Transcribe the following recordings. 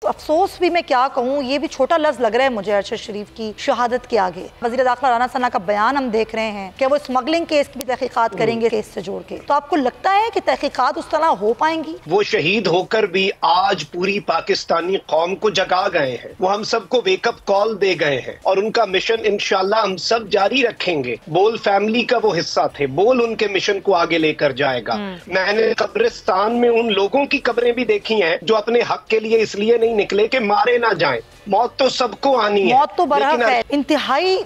अफसोस भी मैं क्या कहूँ, ये भी छोटा लफ्ज़ लग रहा है मुझे अरशद शरीफ की शहादत के आगे। वज़ीर दाखिला राना सना का बयान हम देख रहे हैं कि वो स्मगलिंग केस की भी तहकीकात करेंगे केस से जोड़ के। तो आपको लगता है कि तहकीकात उस तरह हो पाएंगी? वो शहीद होकर भी आज पूरी पाकिस्तानी कौम को जगा गए हैं, वो हम सबको वेकअप कॉल दे गए हैं और उनका मिशन इंशाल्लाह हम सब जारी रखेंगे। बोल फैमिली का वो हिस्सा थे, बोल उनके मिशन को आगे लेकर जाएगा। मैंने कब्रिस्तान में उन लोगों की कब्रें भी देखी हैं जो अपने हक के लिए इसलिए नहीं निकले कि मारे ना जाएं। मौत तो सबको आनी है, मौत तो बरहक है। इंतहाई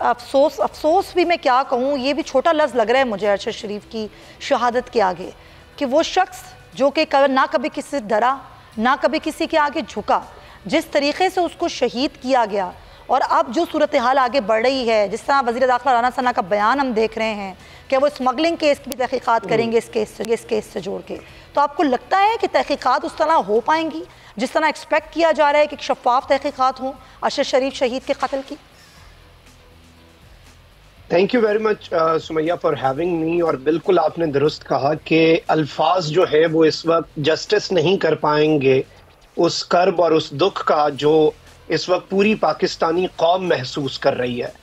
अफसोस भी मैं क्या कहूँ, ये भी छोटा लफ्ज़ लग रहा है मुझे अरशद शरीफ की शहादत के आगे कि वो शख्स जो कि ना कभी किसी से डरा, ना कभी किसी के आगे झुका, जिस तरीके से उसको शहीद किया गया और अब जो सूरत हाल आगे बढ़ रही है, जिस तरह वज़ीर दाखिला राना सना का बयान हम देख रहे हैं कि वो स्मगलिंग केस की भी तहकीकात करेंगे इस केस से जोड़ के। तो आपको लगता है कि तहकीकात उस तरह हो पाएंगी जिस तरह एक्सपेक्ट किया जा रहा है कि शफाफ तहकीकात हों अरशद शरीफ शहीद के कत्ल की? Thank you very much Sumaiya for having me. और बिल्कुल आपने दुरुस्त कहा कि अल्फाज जो है वो इस वक्त जस्टिस नहीं कर पाएंगे उस कर्ब और उस दुख का जो इस वक्त पूरी पाकिस्तानी कौम महसूस कर रही है।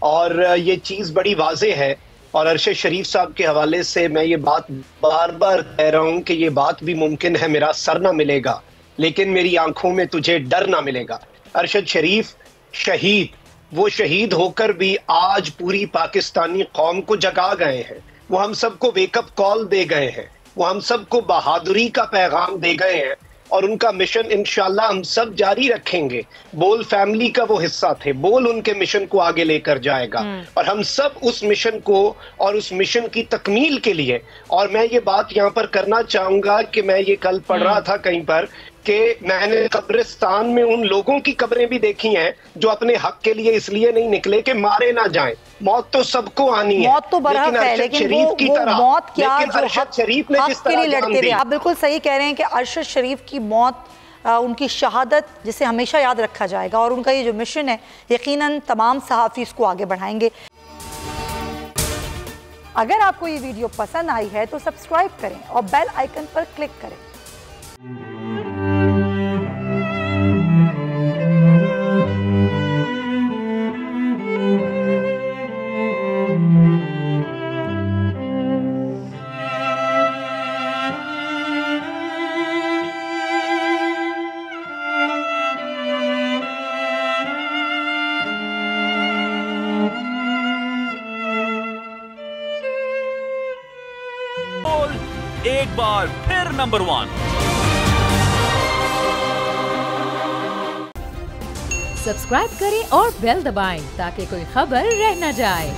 और ये चीज़ बड़ी वाज़ेह है और अरशद शरीफ साहब के हवाले से मैं ये बात बार बार कह रहा हूँ कि ये बात भी मुमकिन है मेरा सर ना मिलेगा लेकिन मेरी आंखों में तुझे डर ना मिलेगा। अरशद शरीफ शहीद, वो शहीद होकर भी आज पूरी पाकिस्तानी कौम को जगा गए हैं, वो हम सबको वेकअप कॉल दे गए हैं, वो हम सबको बहादुरी का पैगाम दे गए हैं और उनका मिशन इंशाल्लाह हम सब जारी रखेंगे। बोल फैमिली का वो हिस्सा थे, बोल उनके मिशन को आगे लेकर जाएगा और हम सब उस मिशन को और उस मिशन की तकमील के लिए। और मैं ये बात यहाँ पर करना चाहूंगा कि मैं ये कल पढ़ रहा था कहीं पर कि मैंने कब्रिस्तान में उन लोगों की कब्रें भी देखी हैं जो अपने हक के लिए इसलिए नहीं निकले कि मारे ना जाएं। मौत तो सबको आनी है, मौत तो बरहक है, लेकिन वो मौत क्या जो अरशद शरीफ ने जिस के लिए तरह लड़ते रहे। आप बिल्कुल सही कह रहे हैं कि अरशद शरीफ की मौत, उनकी शहादत जिसे हमेशा याद रखा जाएगा और उनका ये जो मिशन है यकीनन तमाम सहाफ़ी इसको आगे बढ़ाएंगे। अगर आपको ये वीडियो पसंद आई है तो सब्सक्राइब करें और बेल आइकन पर क्लिक करें। एक बार फिर नंबर 1। सब्सक्राइब करें और बेल दबाएं ताकि कोई खबर रह न जाए।